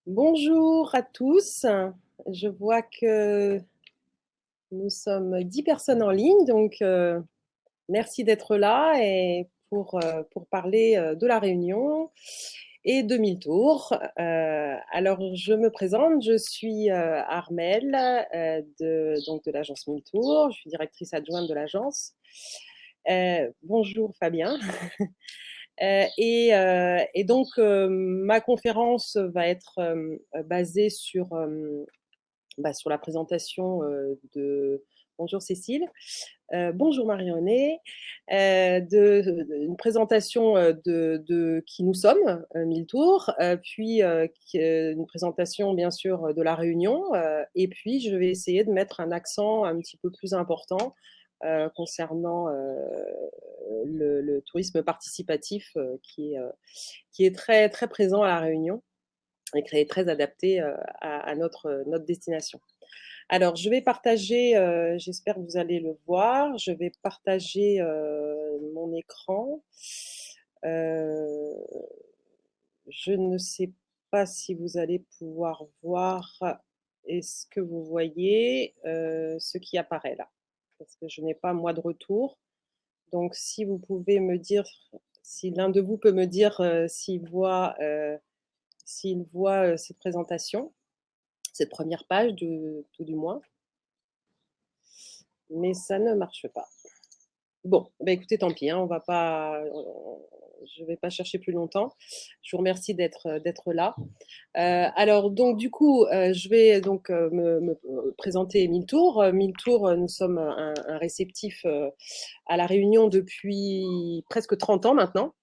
Bonjour à tous. Je vois que nous sommes 10 personnes en ligne, donc merci d'être là et pour parler de la Réunion et de Miltour. Alors, je me présente, je suis Armelle donc de l'agence Miltour, je suis directrice adjointe de l'agence. Bonjour Fabien. Et donc, ma conférence va être basée sur la présentation de Bonjour Cécile, bonjour Marie-Renée, une présentation de qui nous sommes, Miltour, puis une présentation bien sûr de la Réunion, et puis je vais essayer de mettre un accent un petit peu plus important concernant le tourisme participatif qui est très, très présent à La Réunion et qui est très adapté à notre destination. Alors, je vais partager, j'espère que vous allez le voir, je vais partager mon écran. Euh, je ne sais pas si vous allez pouvoir voir, est-ce que vous voyez ce qui apparaît là, parce que je n'ai pas moi de retour. Donc, si vous pouvez me dire, si l'un de vous peut me dire s'il voit cette présentation, cette première page, tout du moins. Mais ça ne marche pas. Bon, bah écoutez, tant pis, hein, je ne vais pas chercher plus longtemps. Je vous remercie d'être là. Alors, donc, du coup, je vais donc me présenter Miltour. Miltour, nous sommes un réceptif à La Réunion depuis presque 30 ans maintenant.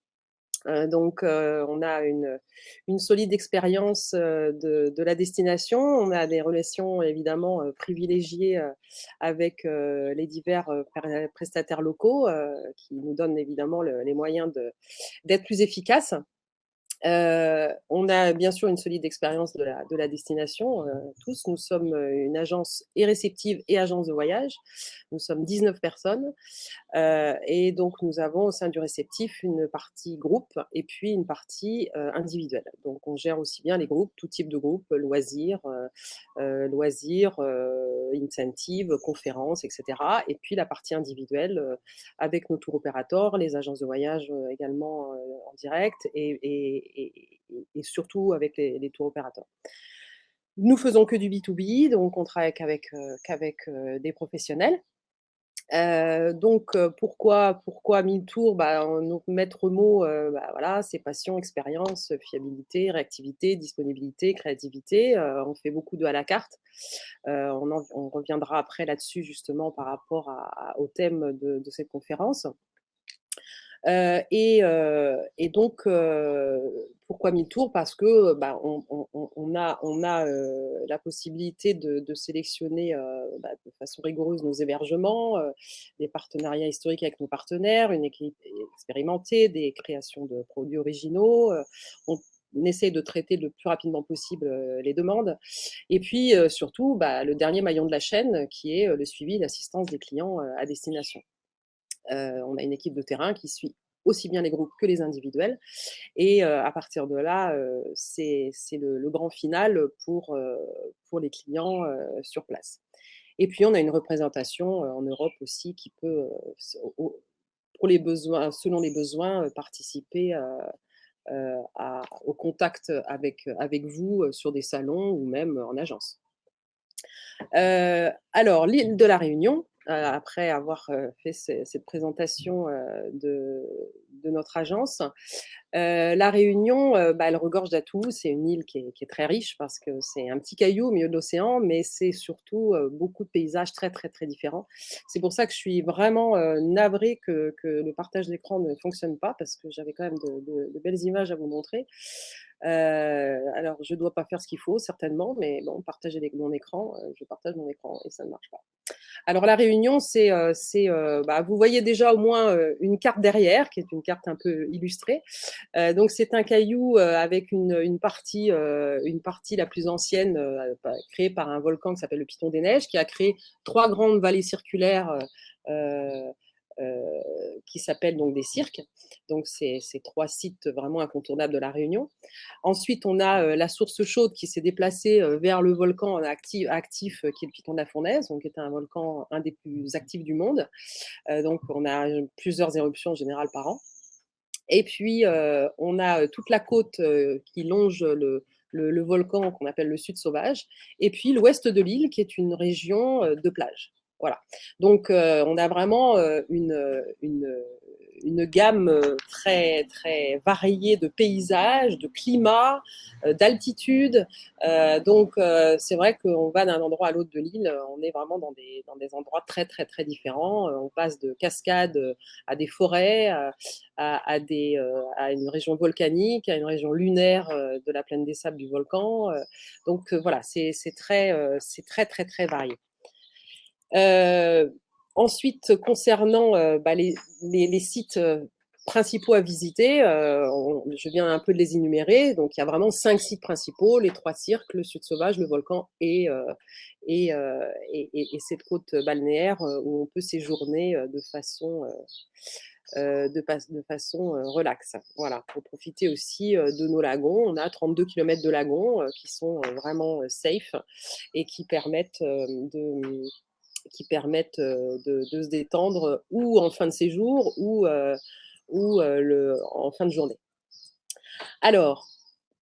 Donc, on a une solide expérience de la destination. On a des relations évidemment privilégiées avec les divers prestataires locaux qui nous donnent évidemment les moyens d'être plus efficaces. On a bien sûr une solide expérience de la destination, tous. Nous sommes une agence et réceptive et agence de voyage. Nous sommes 19 personnes. Et donc, nous avons au sein du réceptif une partie groupe et puis une partie individuelle. Donc, on gère aussi bien les groupes, tout type de groupes, loisirs, incentives, conférences, etc. Et puis la partie individuelle avec nos tour opérateurs, les agences de voyage également en direct et surtout avec les tour opérateurs. Nous faisons que du B2B, donc on travaille qu'avec des professionnels. Donc pourquoi 1000 tours? Bah, nos maîtres mots, bah, voilà, c'est passion, expérience, fiabilité, réactivité, disponibilité, créativité. On fait beaucoup de à la carte. On reviendra après là-dessus justement par rapport au thème de cette conférence. Et donc, pourquoi 1000 tours? Parce que bah, on a la possibilité de sélectionner bah, de façon rigoureuse nos hébergements, des partenariats historiques avec nos partenaires, une équipe expérimentée, des créations de produits originaux. On essaie de traiter le plus rapidement possible les demandes. Et puis surtout, bah, le dernier maillon de la chaîne qui est le suivi, l'assistance des clients à destination. On a une équipe de terrain qui suit aussi bien les groupes que les individuels. Et à partir de là, c'est le grand final pour les clients sur place. Et puis, on a une représentation en Europe aussi qui peut, pour les besoins, selon les besoins, participer au contact avec vous sur des salons ou même en agence. Alors, l'île de la Réunion, après avoir fait cette présentation de notre agence, la Réunion, bah, elle regorge d'atouts. C'est une île qui est très riche parce que c'est un petit caillou au milieu de l'océan, mais c'est surtout beaucoup de paysages très, très, très différents. C'est pour ça que je suis vraiment navrée que le partage d'écran ne fonctionne pas parce que j'avais quand même de belles images à vous montrer. Alors, je ne dois pas faire ce qu'il faut, certainement, mais bon, partager mon écran, je partage mon écran et ça ne marche pas. Alors la Réunion, bah, vous voyez déjà au moins une carte derrière, qui est une carte un peu illustrée. Donc c'est un caillou avec une partie la plus ancienne créée par un volcan qui s'appelle le Piton des Neiges, qui a créé trois grandes vallées circulaires qui s'appellent donc des cirques. Donc, c'est 3 sites vraiment incontournables de La Réunion. Ensuite, on a la source chaude qui s'est déplacée vers le volcan actif qui est le Piton de la Fournaise, donc qui est un volcan, un des plus actifs du monde. Donc, on a plusieurs éruptions en général par an. Et puis, on a toute la côte qui longe le volcan qu'on appelle le Sud Sauvage, et puis l'ouest de l'île qui est une région de plage. Voilà. Donc, on a vraiment une gamme très, très variée de paysages, de climats, d'altitude. Donc, c'est vrai qu'on va d'un endroit à l'autre de l'île, on est vraiment dans des endroits très, très, très différents. On passe de cascades à des forêts, à une région volcanique, à une région lunaire de la plaine des sables du volcan. Donc, voilà, c'est très, très, très varié. Ensuite, concernant les sites principaux à visiter, je viens un peu de les énumérer. Donc, il y a vraiment 5 sites principaux, les 3 cirques, le Sud Sauvage, le volcan et cette côte balnéaire où on peut séjourner de façon relaxe. Voilà, pour profiter aussi de nos lagons. On a 32 km de lagons qui sont vraiment safe et qui permettent de se détendre ou en fin de séjour ou en fin de journée. Alors,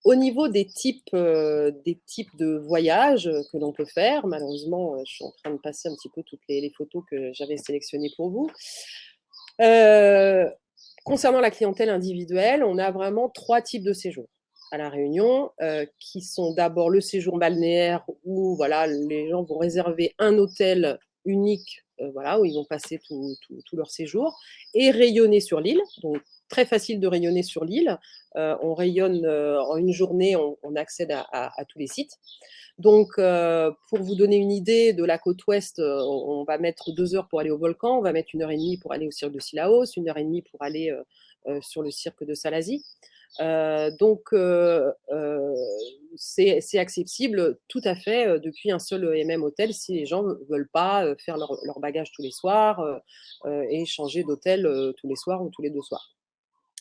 au niveau des types de voyages que l'on peut faire, malheureusement, je suis en train de passer un petit peu toutes les photos que j'avais sélectionnées pour vous. Concernant la clientèle individuelle, on a vraiment 3 types de séjours à La Réunion, qui sont d'abord le séjour balnéaire où voilà, les gens vont réserver un hôtel unique, voilà, où ils vont passer tout leur séjour, et rayonner sur l'île. Donc, très facile de rayonner sur l'île. On rayonne en une journée, on accède à tous les sites. Donc, pour vous donner une idée de la côte ouest, on va mettre 2 heures pour aller au volcan, on va mettre 1 heure et demie pour aller au cirque de Sillaos, 1 heure et demie pour aller sur le cirque de Salazie. Donc, c'est accessible tout à fait depuis un seul et même hôtel si les gens ne veulent pas faire leur bagage tous les soirs et changer d'hôtel tous les soirs ou tous les 2 soirs.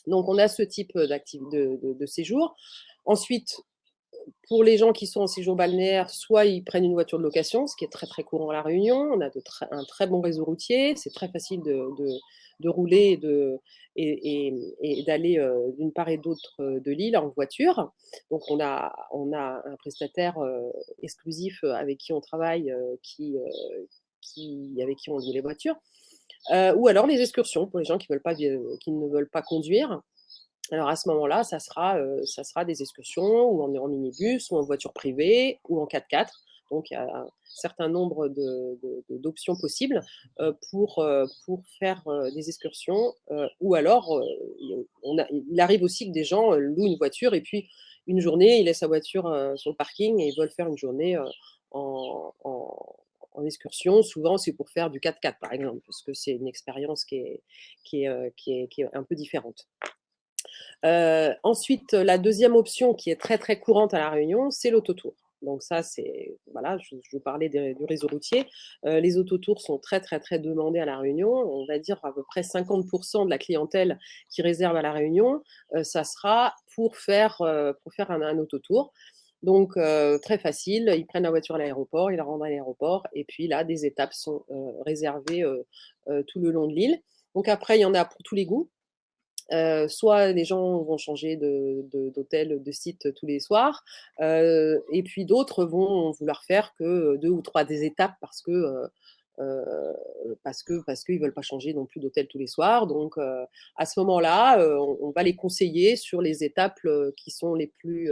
Donc, on a ce type de séjour. Ensuite, pour les gens qui sont en séjour balnéaire, soit ils prennent une voiture de location, ce qui est très très courant à La Réunion. On a un très bon réseau routier, c'est très facile de rouler et d'aller d'une part et d'autre de l'île en voiture. Donc on a un prestataire exclusif avec qui on travaille, avec qui on loue les voitures. Ou alors les excursions pour les gens qui ne veulent pas conduire. Alors à ce moment-là, ça sera des excursions ou en minibus ou en voiture privée ou en 4x4. Donc il y a un certain nombre d'options possibles pour faire des excursions. Ou alors, il arrive aussi que des gens louent une voiture et puis une journée, ils laissent la voiture sur le parking et ils veulent faire une journée en excursion. Souvent, c'est pour faire du 4x4 par exemple, parce que c'est une expérience qui est un peu différente. Ensuite, la deuxième option qui est très très courante à La Réunion, c'est l'autotour. Donc ça, c'est voilà, je vous parlais du réseau routier. Les autotours sont très très très demandés à La Réunion. On va dire à peu près 50% de la clientèle qui réserve à La Réunion, ça sera pour faire un autotour. Donc très facile, ils prennent la voiture à l'aéroport, ils la rendent à l'aéroport, et puis là, des étapes sont réservées tout le long de l'île. Donc après, il y en a pour tous les goûts. Soit les gens vont changer d'hôtel, de site tous les soirs, et puis d'autres vont vouloir faire que 2 ou 3 des étapes parce qu'ils veulent pas changer non plus d'hôtel tous les soirs. Donc, à ce moment-là, on va les conseiller sur les étapes qui sont les plus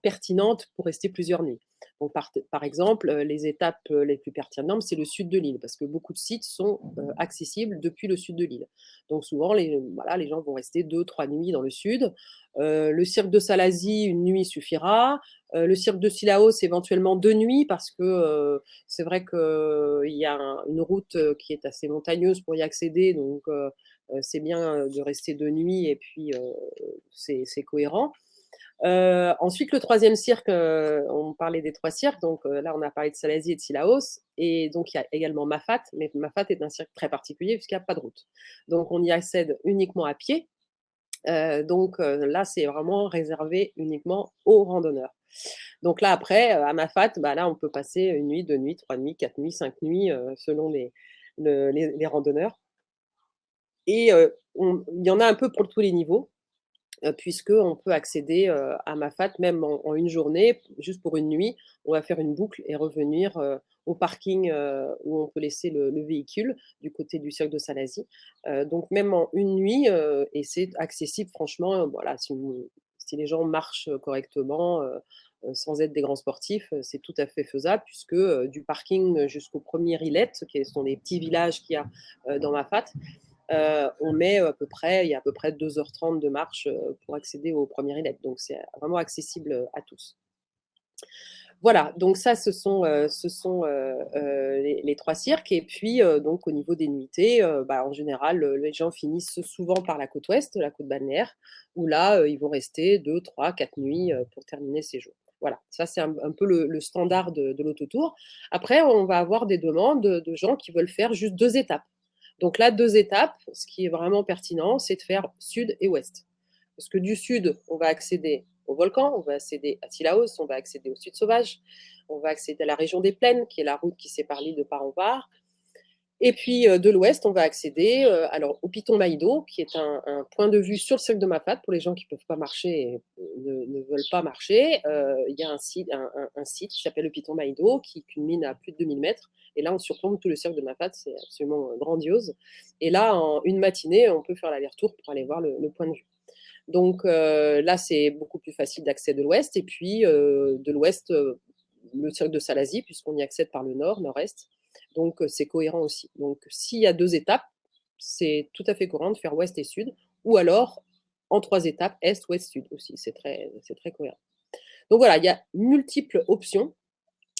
pertinentes pour rester plusieurs nuits. Donc, par exemple, les étapes les plus pertinentes, c'est le sud de l'île, parce que beaucoup de sites sont accessibles depuis le sud de l'île. Donc, souvent, voilà, les gens vont rester 2-3 nuits dans le sud. Le cirque de Salazie, une nuit suffira. Le cirque de Sillaos, éventuellement 2 nuits, parce que c'est vrai qu'il y a une route qui est assez montagneuse pour y accéder. Donc, c'est bien de rester 2 nuits et puis c'est cohérent. Ensuite, le troisième cirque, on parlait des trois cirques, donc là on a parlé de Salazie et de Sillaos, et donc il y a également Mafat, mais Mafat est un cirque très particulier puisqu'il n'y a pas de route. Donc on y accède uniquement à pied, donc là c'est vraiment réservé uniquement aux randonneurs. Donc là après, à Mafat, bah, là on peut passer une nuit, deux nuits, trois nuits, quatre nuits, cinq nuits, selon les randonneurs. Et il y en a un peu pour tous les niveaux, puisqu'on peut accéder à Mafat même en une journée, juste pour une nuit. On va faire une boucle et revenir au parking où on peut laisser le véhicule du côté du cirque de Salazie. Donc même en une nuit, et c'est accessible franchement, voilà, si les gens marchent correctement, sans être des grands sportifs, c'est tout à fait faisable puisque du parking jusqu'au premier Illet, qui sont les petits villages qu'il y a dans Mafat, on met il y a à peu près 2h30 de marche pour accéder au premier ILET. Donc c'est vraiment accessible à tous. Voilà, donc ça, ce sont les trois cirques. Et puis, donc, au niveau des nuitées, bah, en général, les gens finissent souvent par la côte ouest, la côte balnéaire, où là, ils vont rester 2, 3, 4 nuits pour terminer le séjour. Voilà, ça, c'est un peu le standard de l'autotour. Après, on va avoir des demandes de gens qui veulent faire juste 2 étapes. Donc là, 2 étapes, ce qui est vraiment pertinent, c'est de faire sud et ouest. Parce que du sud, on va accéder au volcan, on va accéder à Tilaos, on va accéder au sud sauvage, on va accéder à la région des plaines, qui est la route qui sépare l'île de part en part. Et puis de l'ouest, on va accéder alors, au Piton Maïdo, qui est un point de vue sur le cirque de Mafat pour les gens qui ne peuvent pas marcher et ne veulent pas marcher. Il y a un site qui s'appelle le Piton Maïdo, qui culmine à plus de 2000 mètres. Et là, on surplombe tout le cirque de Mafat, c'est absolument grandiose. Et là, en une matinée, on peut faire l'aller-retour pour aller voir le point de vue. Donc là, c'est beaucoup plus facile d'accès de l'ouest. Et puis de l'ouest, le cirque de Salazie, puisqu'on y accède par le nord, nord-est. Donc c'est cohérent aussi. Donc s'il y a 2 étapes, c'est tout à fait courant de faire ouest et sud, ou alors en 3 étapes, est, ouest, sud aussi. C'est très cohérent. Donc voilà, il y a multiples options.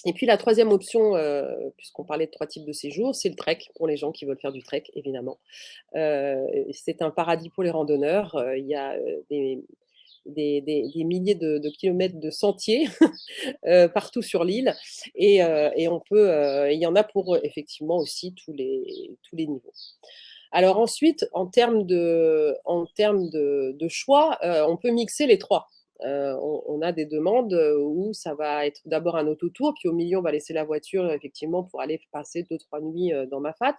Et puis la troisième option, puisqu'on parlait de 3 types de séjours, c'est le trek pour les gens qui veulent faire du trek, évidemment. C'est un paradis pour les randonneurs. Il y a des milliers de kilomètres de sentiers partout sur l'île, et on peut, il y en a pour effectivement aussi tous les niveaux. Alors ensuite, en termes de choix, on peut mixer les trois. On a des demandes où ça va être d'abord un autotour, puis au milieu, on va laisser la voiture effectivement pour aller passer 2-3 nuits dans Mafat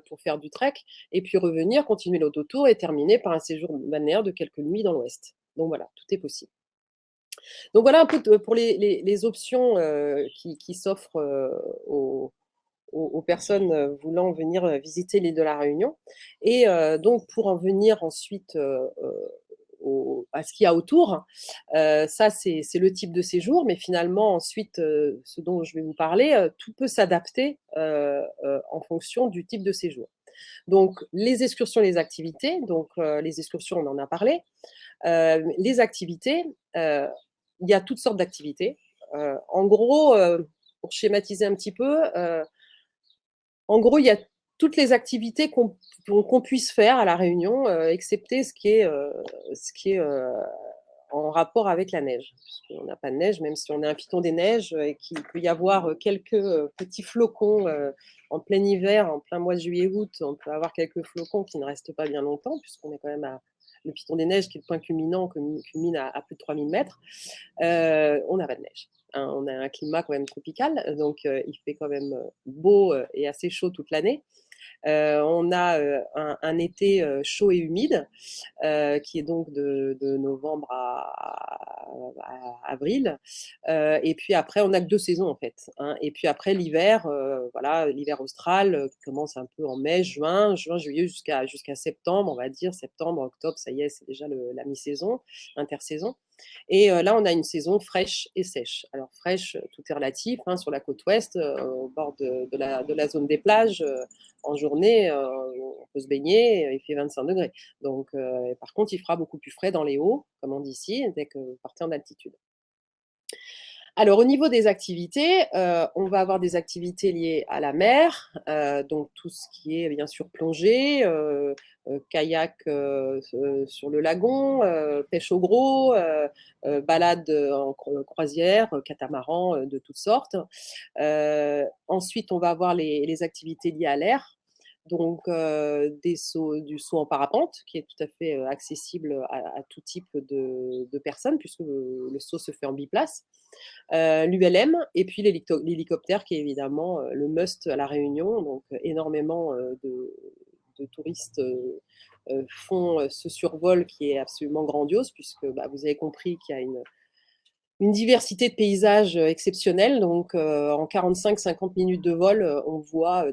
pour faire du trek, et puis revenir, continuer l'autotour et terminer par un séjour balnéaire de quelques nuits dans l'ouest. Donc voilà, tout est possible. Donc voilà un peu pour les options qui s'offrent aux personnes voulant venir visiter l'île de la Réunion. Et donc, pour en venir ensuite à ce qu'il y a autour, ça, c'est le type de séjour, mais finalement, ensuite, ce dont je vais vous parler, tout peut s'adapter en fonction du type de séjour. Donc, les excursions, les activités, donc les excursions, on en a parlé. Les activités, il y a toutes sortes d'activités. En gros, pour schématiser un petit peu, en gros, il y a toutes les activités qu'on puisse faire à La Réunion, excepté ce qui est en rapport avec la neige. Puisqu'on n'a pas de neige, même si on est un piton des neiges, et qu'il peut y avoir quelques petits flocons en plein hiver, en plein mois de juillet-août, on peut avoir quelques flocons qui ne restent pas bien longtemps, puisqu'on est quand même à le piton des neiges, qui est le point culminant, culmine à plus de 3000 mètres. On n'a pas de neige. Hein, on a un climat quand même tropical, donc il fait quand même beau et assez chaud toute l'année. On a un été chaud et humide, qui est donc de novembre à avril. Et puis après, on n'a que 2 saisons en fait. Hein. Et puis après, l'hiver, voilà, l'hiver austral qui commence un peu en mai, juin, juillet jusqu'à septembre, on va dire. Septembre, octobre, ça y est, c'est déjà la mi-saison, l'intersaison. Et là, on a une saison fraîche et sèche. Alors fraîche, tout est relatif. Hein, sur la côte ouest, au bord de la zone des plages, en journée, on peut se baigner, il fait 25 degrés. Donc, par contre, il fera beaucoup plus frais dans les hauts, comme on dit ici, dès que vous partez en altitude. Alors, au niveau des activités, on va avoir des activités liées à la mer, donc tout ce qui est bien sûr plongée, kayak sur le lagon, pêche au gros, balade en croisière, catamaran de toutes sortes. Ensuite, on va avoir les activités liées à l'air, donc du saut en parapente, qui est tout à fait accessible à tout type de personnes, puisque le saut se fait en biplace. L'ULM et puis l'hélicoptère qui est évidemment le must à La Réunion. Donc énormément de touristes font ce survol qui est absolument grandiose, puisque bah, vous avez compris qu'il y a une diversité de paysages exceptionnelle. Donc en 45-50 minutes de vol, on voit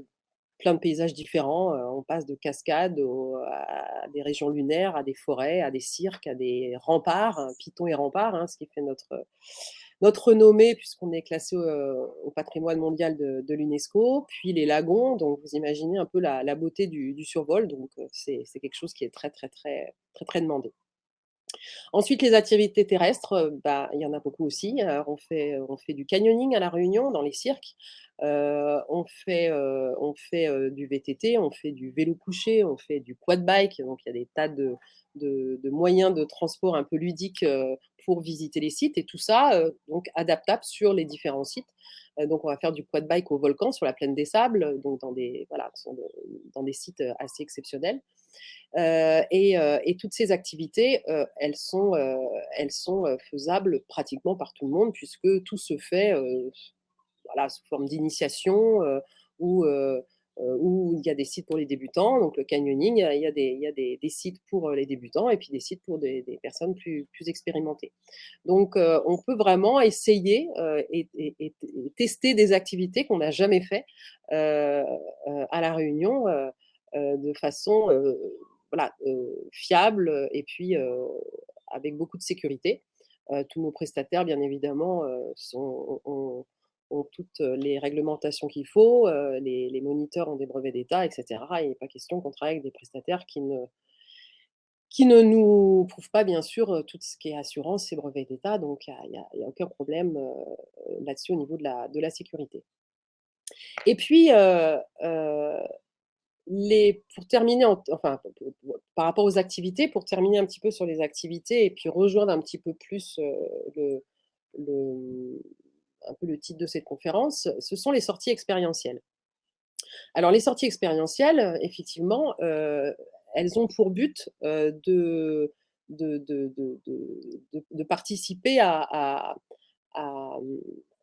plein de paysages différents. On passe de cascades à des régions lunaires, à des forêts, à des cirques, à des remparts, hein, pitons et remparts, hein, ce qui fait notre renommée, puisqu'on est classé au patrimoine mondial de l'UNESCO, puis les lagons. Donc vous imaginez un peu la beauté du survol. Donc c'est quelque chose qui est très très très très très demandé. Ensuite, les activités terrestres, bah, il y en a beaucoup aussi. On fait du canyoning à La Réunion, dans les cirques. On fait du VTT, on fait du vélo couché, on fait du quad bike. Donc, il y a des tas de moyens de transport un peu ludiques pour visiter les sites. Et tout ça, donc, adaptable sur les différents sites. Donc, on va faire du quad bike au volcan, sur la plaine des Sables, donc voilà, dans des sites assez exceptionnels. Et toutes ces activités, elles sont faisables pratiquement par tout le monde, puisque tout se fait voilà, sous forme d'initiation où il y a des sites pour les débutants. Donc le canyoning, il y a des sites pour les débutants et puis des sites pour des personnes plus expérimentées. Donc on peut vraiment essayer et tester des activités qu'on n'a jamais fait à La Réunion de façon voilà, fiable et puis avec beaucoup de sécurité. Tous nos prestataires, bien évidemment, ont toutes les réglementations qu'il faut, les moniteurs ont des brevets d'État, etc. Il n'est pas question qu'on travaille avec des prestataires qui ne nous prouvent pas, bien sûr, tout ce qui est assurance et brevets d'État. Donc, il y a aucun problème là-dessus au niveau de la sécurité. Et puis, pour terminer, enfin, par rapport aux activités, pour terminer un petit peu sur les activités et puis rejoindre un petit peu plus le, un peu le titre de cette conférence, ce sont les sorties expérientielles. Alors, les sorties expérientielles, effectivement, elles ont pour but de participer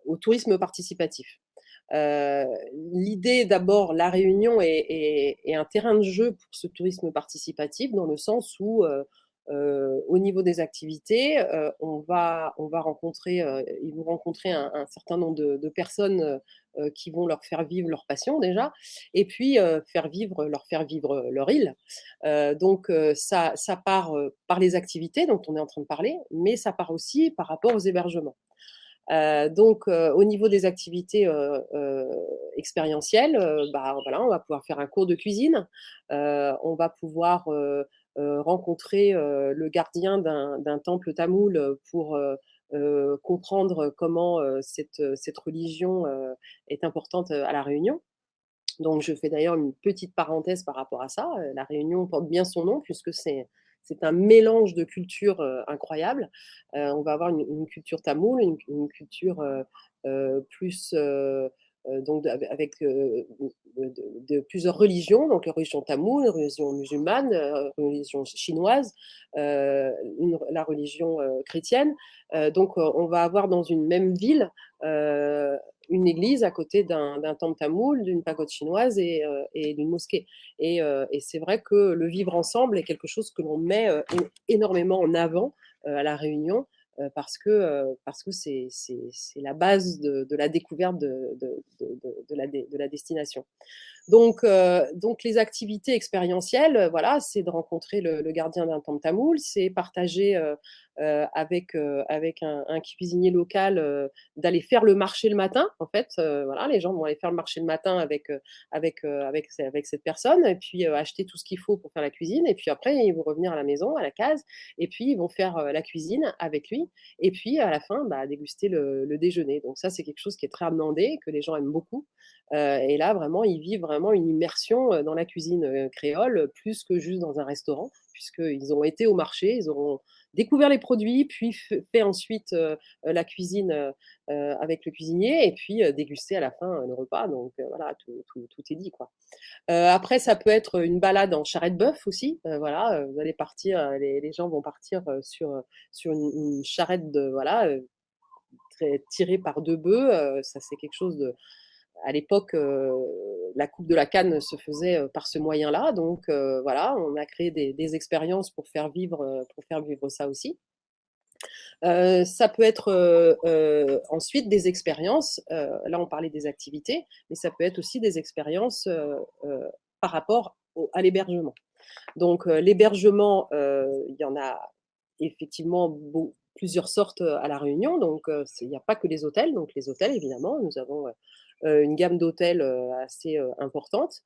au tourisme participatif. L'idée, d'abord, La Réunion est un terrain de jeu pour ce tourisme participatif, dans le sens où, au niveau des activités, on va rencontrer, ils vont rencontrer un certain nombre de personnes qui vont leur faire vivre leur passion déjà, et puis leur faire vivre leur île. Donc ça part par les activités dont on est en train de parler, mais ça part aussi par rapport aux hébergements. Donc, au niveau des activités expérientielles, bah, voilà, on va pouvoir faire un cours de cuisine, on va pouvoir rencontrer le gardien d'un temple tamoul pour comprendre comment cette religion est importante à La Réunion. Donc, je fais d'ailleurs une petite parenthèse par rapport à ça. La Réunion porte bien son nom, puisque c'est un mélange de cultures incroyables. On va avoir une culture tamoule, une culture plus donc avec plusieurs religions, donc la religion tamoule, la religion musulmane, la religion chinoise, la religion chrétienne. Donc on va avoir dans une même ville une église à côté d'un temple tamoul, d'une pagode chinoise et d'une mosquée. Et c'est vrai que le vivre ensemble est quelque chose que l'on met énormément en avant à La Réunion, parce que c'est la base de la découverte de la destination. Donc les activités expérientielles, voilà, c'est de rencontrer le gardien d'un temple tamoul, c'est partager avec un cuisinier local, d'aller faire le marché le matin, en fait. Voilà, les gens vont aller faire le marché le matin avec cette personne, et puis acheter tout ce qu'il faut pour faire la cuisine, et puis après, ils vont revenir à la maison, à la case, et puis ils vont faire la cuisine avec lui, et puis à la fin, bah, déguster le déjeuner. Donc ça, c'est quelque chose qui est très demandé, que les gens aiment beaucoup. Et là, vraiment, ils vivent vraiment une immersion dans la cuisine créole, plus que juste dans un restaurant, puisqu'ils ont été au marché, ils auront découvert les produits, puis fait ensuite la cuisine avec le cuisinier, et puis déguster à la fin le repas. Donc voilà, tout est dit, quoi. Après, ça peut être une balade en charrette-bœuf aussi. Voilà, vous allez partir, les gens vont partir sur une charrette voilà, tirée par deux bœufs. Ça, c'est quelque chose de, à l'époque, la coupe de la canne se faisait par ce moyen-là. Donc voilà, on a créé des expériences pour faire vivre ça aussi. Ça peut être ensuite des expériences. Là, on parlait des activités, mais ça peut être aussi des expériences par rapport à l'hébergement. Donc l'hébergement, il y en a effectivement plusieurs sortes à La Réunion. Donc il n'y a pas que les hôtels. Donc les hôtels, évidemment, nous avons une gamme d'hôtels assez importante,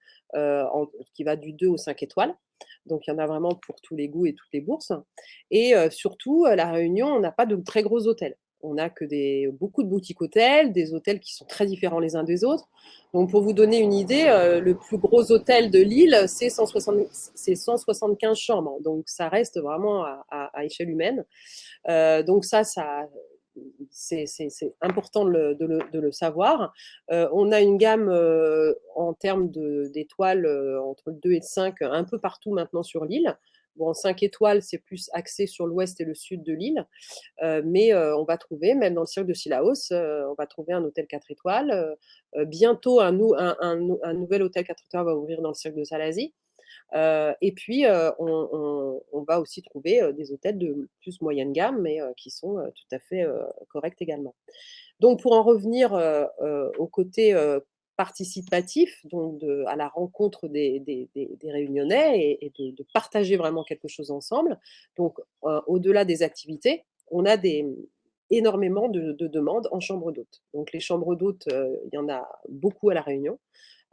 qui va du 2 au 5 étoiles. Donc il y en a vraiment pour tous les goûts et toutes les bourses. Et surtout, à La Réunion, on n'a pas de très gros hôtels. On n'a que beaucoup de boutiques hôtels, des hôtels qui sont très différents les uns des autres. Donc pour vous donner une idée, le plus gros hôtel de l'île, c'est 175 chambres. Donc ça reste vraiment à échelle humaine. Donc ça c'est important de le savoir. On a une gamme en termes d'étoiles entre le 2 et le 5 un peu partout maintenant sur l'île. Bon, 5 étoiles, c'est plus axé sur l'ouest et le sud de l'île, mais on va trouver, même dans le cirque de Sillaos, on va trouver un hôtel 4 étoiles. Bientôt, un nouvel hôtel 4 étoiles va ouvrir dans le cirque de Salazie. Et puis, on va aussi trouver des hôtels de plus moyenne gamme, mais qui sont tout à fait corrects également. Donc, pour en revenir au côté participatif, donc à la rencontre des Réunionnais et de partager vraiment quelque chose ensemble. Donc, au-delà des activités, on a énormément de demandes en chambre d'hôte. Donc, les chambres d'hôte, il y en a beaucoup à La Réunion.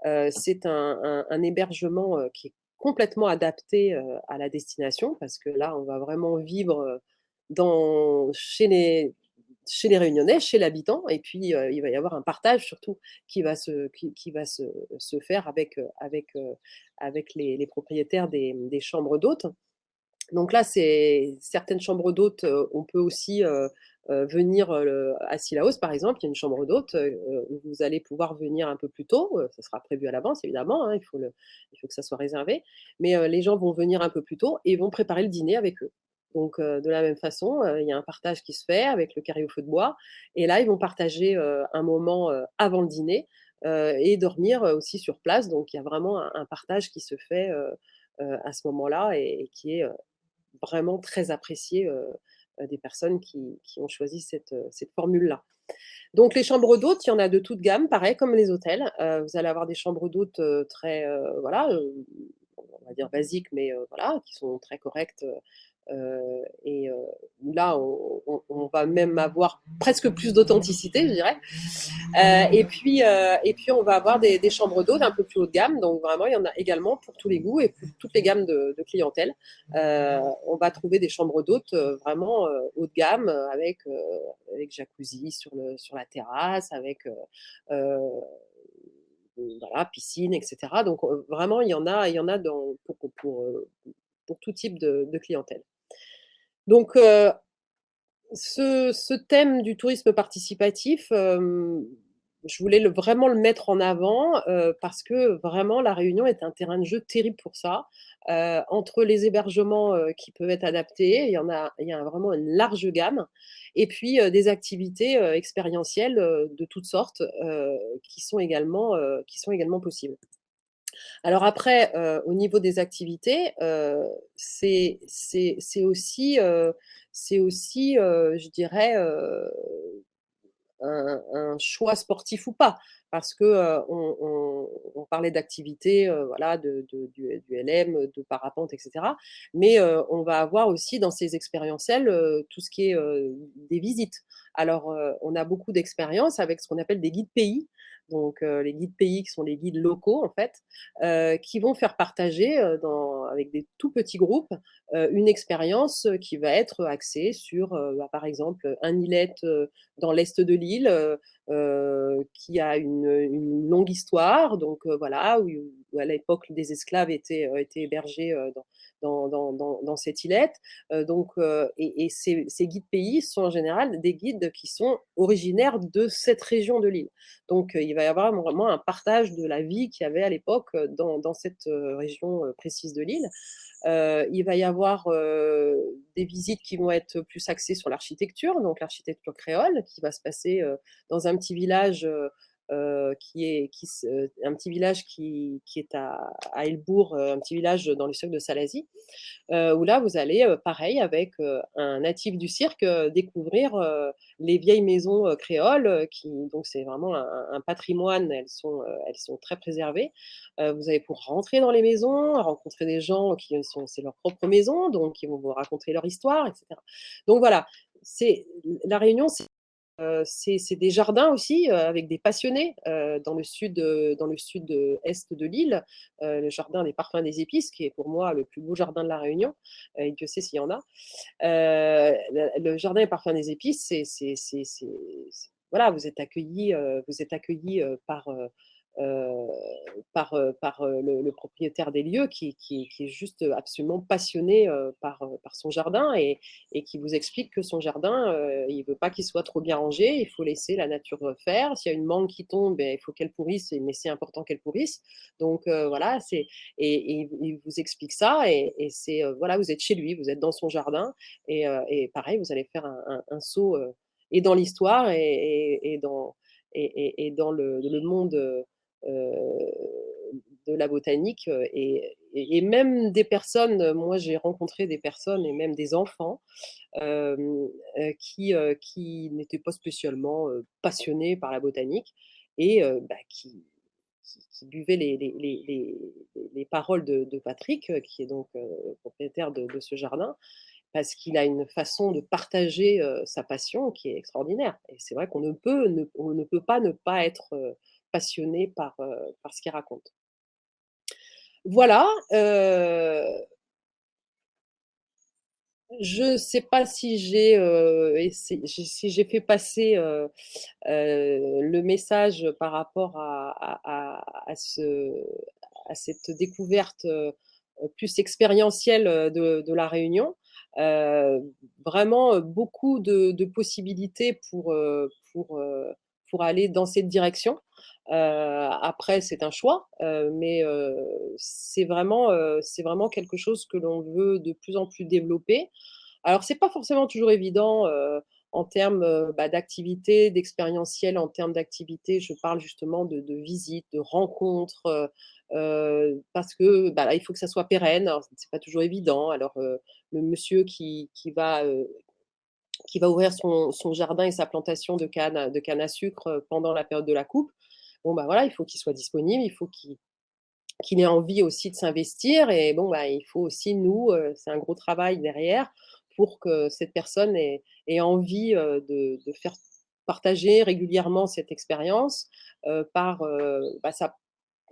C'est un hébergement qui est complètement adapté à la destination, parce que là, on va vraiment vivre chez les Réunionnais, chez l'habitant, et puis il va y avoir un partage surtout qui va se faire avec les propriétaires des chambres d'hôtes. Donc là, c'est certaines chambres d'hôtes, on peut aussi venir à Sillaos, par exemple, il y a une chambre d'hôte où vous allez pouvoir venir un peu plus tôt. Ça sera prévu à l'avance, évidemment, hein, il faut que ça soit réservé. Mais les gens vont venir un peu plus tôt et vont préparer le dîner avec eux. Donc de la même façon, il y a un partage qui se fait avec le carré au feu de bois. Et là, ils vont partager un moment avant le dîner et dormir aussi sur place. Donc il y a vraiment un partage qui se fait à ce moment-là et qui est vraiment très apprécié des personnes qui ont choisi cette formule-là. Donc les chambres d'hôtes, il y en a de toute gamme, pareil comme les hôtels. Vous allez avoir des chambres d'hôtes très, voilà, on va dire basiques, mais voilà, qui sont très correctes. Et là, on va même avoir presque plus d'authenticité, je dirais. Et puis, on va avoir des chambres d'hôtes un peu plus haut de gamme. Donc, vraiment, il y en a également pour tous les goûts et pour toutes les gammes de clientèle. On va trouver des chambres d'hôtes vraiment haut de gamme avec jacuzzi sur la terrasse, avec voilà, piscine, etc. Donc, vraiment, il y en a pour tout type de clientèle. Donc, ce thème du tourisme participatif, je voulais vraiment le mettre en avant parce que vraiment La Réunion est un terrain de jeu terrible pour ça. Entre les hébergements qui peuvent être adaptés, il y a vraiment une large gamme. Et puis des activités expérientielles de toutes sortes qui sont également possibles. Alors après, au niveau des activités, c'est aussi, je dirais, un choix sportif ou pas. Parce que on parlait d'activités, voilà, du LM, de parapente, etc. Mais on va avoir aussi dans ces expérientiels tout ce qui est des visites. Alors, on a beaucoup d'expériences avec ce qu'on appelle des guides pays. Donc, les guides pays qui sont les guides locaux, en fait, qui vont faire partager avec des tout petits groupes une expérience qui va être axée sur, bah, par exemple, un îlet dans l'est de l'île qui a une longue histoire. Donc voilà, où à l'époque des esclaves étaient hébergés dans cette îlette. Et ces guides pays sont en général des guides qui sont originaires de cette région de l'île. Donc il va y avoir vraiment un partage de la vie qu'il y avait à l'époque dans cette région précise de l'île. Il va y avoir des visites qui vont être plus axées sur l'architecture, donc l'architecture créole, qui va se passer dans un petit village un petit village qui est à Elbourg, un petit village dans le cirque de Salazie, où là, vous allez, pareil, avec un natif du cirque, découvrir les vieilles maisons créoles, donc c'est vraiment un patrimoine, elles sont très préservées. Vous allez pouvoir rentrer dans les maisons, rencontrer des gens c'est leur propre maison, donc ils vont vous raconter leur histoire, etc. Donc voilà, La Réunion, c'est des jardins aussi, avec des passionnés, dans le sud est de l'île, le jardin des parfums des épices, qui est pour moi le plus beau jardin de la Réunion, et Dieu sait s'il y en a. Le jardin des parfums des épices, voilà, vous êtes accueillis euh, par le propriétaire des lieux qui est juste absolument passionné par son jardin et qui vous explique que son jardin, il ne veut pas qu'il soit trop bien rangé, il faut laisser la nature faire. S'il y a une mangue qui tombe, il faut qu'elle pourrisse, mais c'est important qu'elle pourrisse. Donc voilà, et il vous explique ça et c'est voilà, vous êtes chez lui, vous êtes dans son jardin et pareil, vous allez faire un saut et dans l'histoire et dans le monde de la botanique et même des personnes, moi j'ai rencontré des personnes et même des enfants qui n'étaient pas spécialement passionnés par la botanique et qui buvaient les paroles de Patrick, qui est donc propriétaire de ce jardin, parce qu'il a une façon de partager sa passion qui est extraordinaire. Et c'est vrai on ne peut pas ne pas être passionné par ce qu'il raconte. Voilà, je ne sais pas si si j'ai fait passer le message par rapport à cette découverte plus expérientielle de la Réunion. Euh, Vraiment beaucoup de possibilités pour aller dans cette direction. Après, c'est un choix, mais c'est vraiment quelque chose que l'on veut de plus en plus développer. Alors, c'est pas forcément toujours évident en termes bah, d'activité, d'expérientiel, en termes d'activité. Je parle justement de visites, de rencontres, parce que bah, là, il faut que ça soit pérenne. Alors, c'est pas toujours évident. Alors, le monsieur qui va ouvrir son jardin et sa plantation de canne à sucre pendant la période de la coupe, bon, bah voilà, il faut qu'il soit disponible, il faut qu'il ait envie aussi de s'investir. Et bon, bah, il faut aussi, nous, c'est un gros travail derrière pour que cette personne ait envie de faire partager régulièrement cette expérience bah,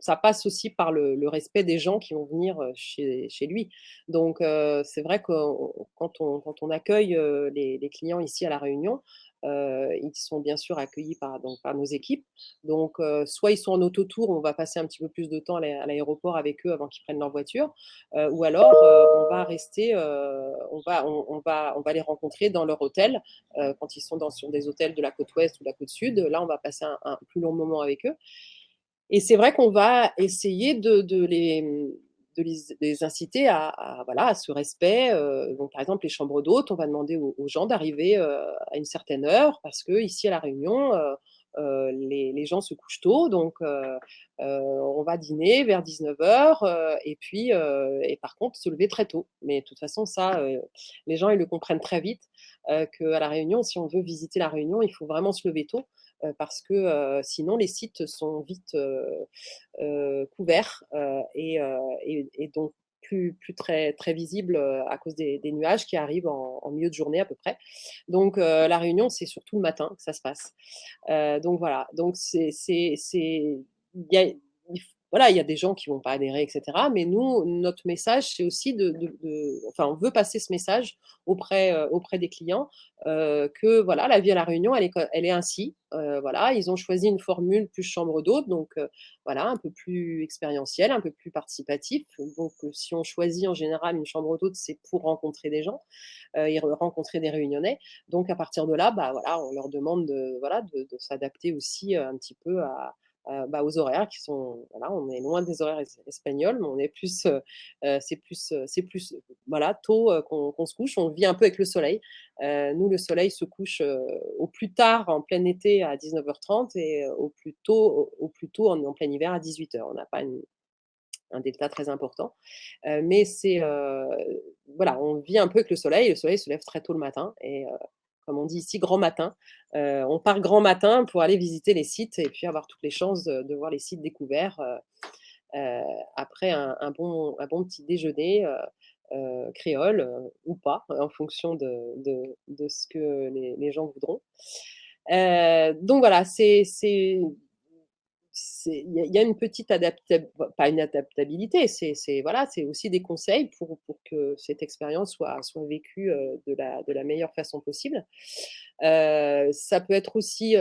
ça passe aussi par le respect des gens qui vont venir chez lui. Donc, c'est vrai que quand on accueille les clients ici à La Réunion, ils sont bien sûr accueillis par nos équipes. Donc, soit ils sont en autotour, on va passer un petit peu plus de temps à l'aéroport avec eux avant qu'ils prennent leur voiture, ou alors on va rester, on va les rencontrer dans leur hôtel quand ils sont sur des hôtels de la côte ouest ou de la côte sud. Là, on va passer un plus long moment avec eux. Et c'est vrai qu'on va essayer de les inciter voilà, à ce respect. Donc, par exemple, les chambres d'hôtes, on va demander aux gens d'arriver à une certaine heure parce que ici à La Réunion, les gens se couchent tôt, donc on va dîner vers 19h, et puis, et par contre se lever très tôt. Mais de toute façon ça, les gens ils le comprennent très vite, qu'à La Réunion, si on veut visiter La Réunion, il faut vraiment se lever tôt, parce que, sinon les sites sont vite, couverts, et donc plus très très visibles, à cause des nuages qui arrivent en milieu de journée à peu près. Donc La Réunion, c'est surtout le matin que ça se passe. Donc voilà, donc il y a il f voilà, il y a des gens qui vont pas adhérer et cetera, mais nous, notre message, c'est aussi enfin, on veut passer ce message auprès des clients, que voilà, la vie à La Réunion, elle est ainsi. Voilà, ils ont choisi une formule plus chambre d'hôte, donc voilà, un peu plus expérientiel, un peu plus participatif. Donc si on choisit en général une chambre d'hôte, c'est pour rencontrer des gens, et rencontrer des Réunionnais. Donc à partir de là, bah, voilà, on leur demande de s'adapter aussi, un petit peu bah, aux horaires qui sont voilà, on est loin des horaires espagnols, mais on est plus, c'est plus, voilà, tôt, qu'on se couche. On vit un peu avec le soleil. Nous, le soleil se couche, au plus tard en plein été à 19h30 et au plus tôt en plein hiver à 18h. On n'a pas un delta très important. Mais voilà, on vit un peu avec le soleil. Le soleil se lève très tôt le matin et comme on dit ici, grand matin. On part grand matin pour aller visiter les sites et puis avoir toutes les chances de voir les sites découverts, après un bon petit déjeuner, créole, ou pas, en fonction de ce que les gens voudront. Donc voilà, il y a une petite pas une adaptabilité, voilà, c'est aussi des conseils pour que cette expérience soit vécue, de la meilleure façon possible. Ça peut être aussi,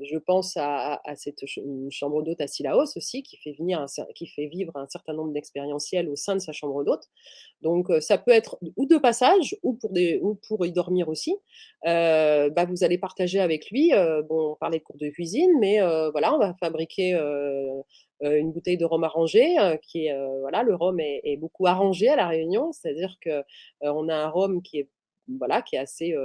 je pense à cette une chambre d'hôte à Cilaos aussi qui fait vivre un certain nombre d'expérientiels au sein de sa chambre d'hôte. Donc ça peut être ou de passage ou pour y dormir aussi. Bah, vous allez partager avec lui, bon, on parlait de cours de cuisine, mais voilà, on va fabriquer, une bouteille de rhum arrangé, qui est, voilà, le rhum est beaucoup arrangé à La Réunion. C'est-à-dire que, on a un rhum qui est, voilà, qui est assez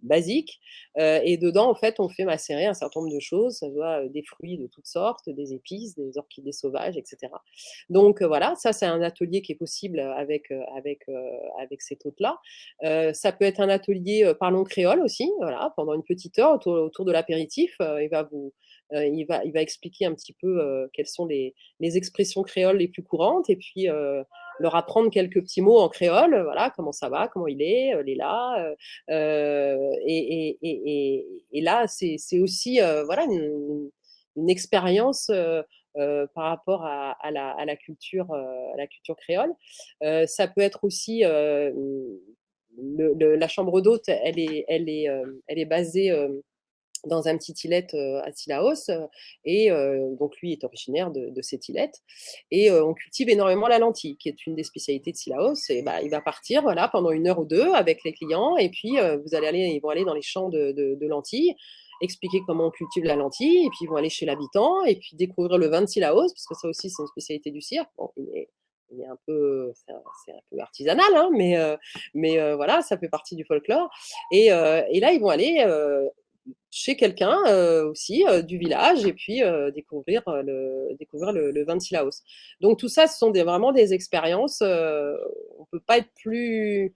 basique, et dedans, en fait, on fait macérer un certain nombre de choses. Ça soit, des fruits de toutes sortes, des épices, des orchidées sauvages et cetera. Donc voilà, ça c'est un atelier qui est possible, avec cet hôte-là. Ça peut être un atelier, parlons créole aussi, voilà, pendant une petite heure autour de l'apéritif, il va expliquer un petit peu, quelles sont les expressions créoles les plus courantes et puis, leur apprendre quelques petits mots en créole, voilà: «Comment ça va? Comment il est? Léla?» Et là, c'est aussi, voilà, une expérience, par rapport à la culture créole. Ça peut être aussi, la chambre d'hôte, elle est basée, dans un petit îlet, à Cilaos, et donc lui est originaire de cette îlet et on cultive énormément la lentille, qui est une des spécialités de Cilaos et bah, il va partir, voilà, pendant 1 heure ou 2 avec les clients et puis, ils vont aller dans les champs de lentilles, expliquer comment on cultive la lentille et puis ils vont aller chez l'habitant et puis découvrir le vin de Cilaos, parce que ça aussi c'est une spécialité du cirque. Bon, il est un peu c'est un peu artisanal, hein, mais voilà, ça fait partie du folklore et là, ils vont aller, chez quelqu'un, aussi, du village et puis, découvrir le vin de Cilaos. Donc tout ça, ce sont vraiment des expériences, on peut pas être plus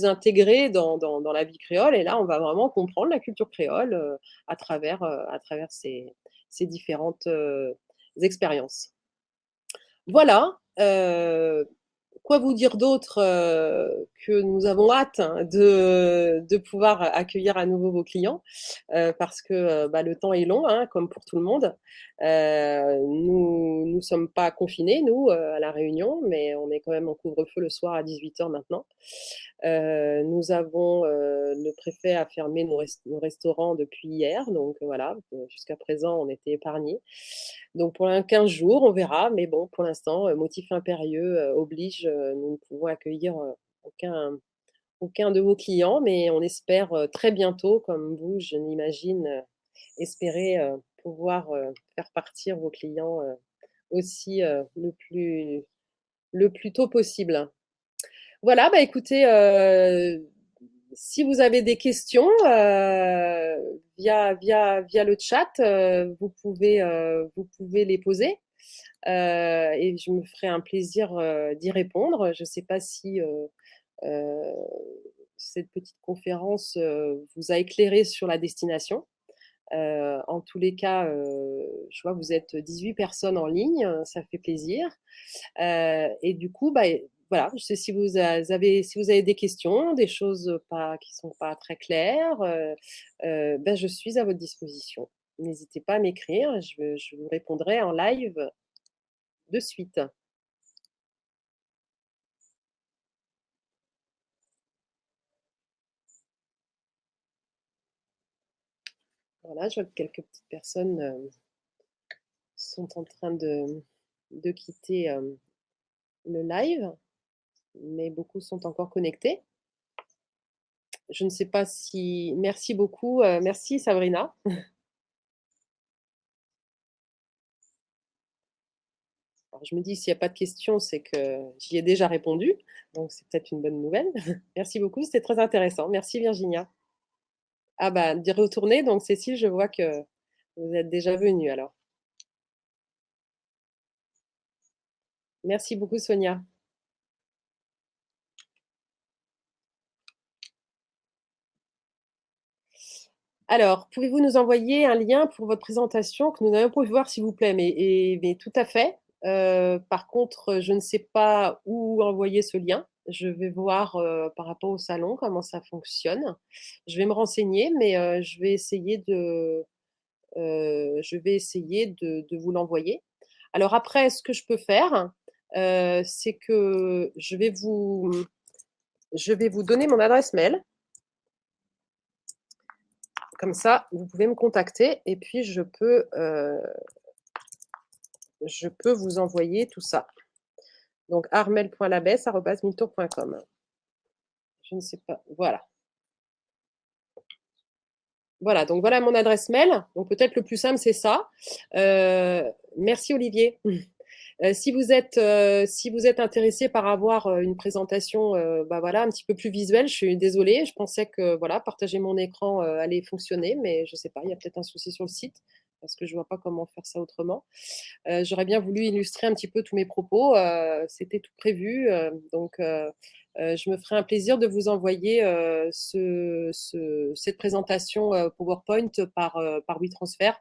intégré dans la vie créole et là, on va vraiment comprendre la culture créole, à travers ces différentes, expériences. Voilà, quoi vous dire d'autre, que nous avons hâte de pouvoir accueillir à nouveau vos clients, parce que, bah, le temps est long, hein, comme pour tout le monde. Nous sommes pas confinés, nous, à La Réunion, mais on est quand même en couvre-feu le soir à 18h maintenant. Nous avons, le préfet a fermé nos restaurants depuis hier, donc voilà, jusqu'à présent, on était épargnés. Donc pour 15 jours, on verra, mais bon, pour l'instant, motif impérieux, oblige, nous ne pouvons accueillir, aucun de vos clients, mais on espère, très bientôt, comme vous, je l'imagine, espérer, pouvoir, faire partir vos clients, aussi, le plus tôt possible. Voilà, bah, écoutez, Si vous avez des questions via le chat, vous pouvez les poser et je me ferai un plaisir d'y répondre. Je ne sais pas si euh, cette petite conférence vous a éclairé sur la destination. En tous les cas, je vois que vous êtes 18 personnes en ligne, ça fait plaisir. Et du coup, bah, voilà, je sais si vous avez des questions, des choses qui sont pas très claires, ben, je suis à votre disposition. N'hésitez pas à m'écrire, je vous répondrai en live de suite. Voilà, je vois que quelques petites personnes sont en train de quitter le live, mais beaucoup sont encore connectés. Je ne sais pas si... Merci beaucoup. Merci Sabrina. Alors, je me dis, s'il n'y a pas de questions, c'est que j'y ai déjà répondu. Donc, c'est peut-être une bonne nouvelle. Merci beaucoup, c'était très intéressant. Merci Virginia. Ah bah, d'y retourner. Donc, Cécile, je vois que vous êtes déjà venue alors. Merci beaucoup Sonia. Alors, pouvez-vous nous envoyer un lien pour votre présentation que nous n'avons pas pu voir, s'il vous plaît? Mais tout à fait. Par contre, je ne sais pas où envoyer ce lien. Je vais voir par rapport au salon comment ça fonctionne. Je vais me renseigner, mais je vais essayer de vous l'envoyer. Alors après, ce que je peux faire, c'est que je vais vous donner mon adresse mail. Comme ça, vous pouvez me contacter et puis je peux vous envoyer tout ça. Donc, armel.labesse@miltour.com. Je ne sais pas. Voilà. Voilà, donc voilà mon adresse mail. Donc peut-être le plus simple, c'est ça. Merci Olivier. Si vous êtes intéressé par avoir une présentation bah voilà, un petit peu plus visuelle, je suis désolée. Je pensais que voilà, partager mon écran allait fonctionner, mais je ne sais pas, il y a peut-être un souci sur le site parce que je ne vois pas comment faire ça autrement. J'aurais bien voulu illustrer un petit peu tous mes propos. C'était tout prévu. Je me ferai un plaisir de vous envoyer cette présentation PowerPoint par WeTransfer.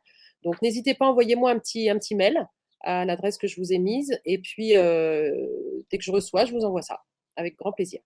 Donc, n'hésitez pas, envoyez-moi un petit mail à l'adresse que je vous ai mise. Et puis, dès que je reçois, je vous envoie ça avec grand plaisir.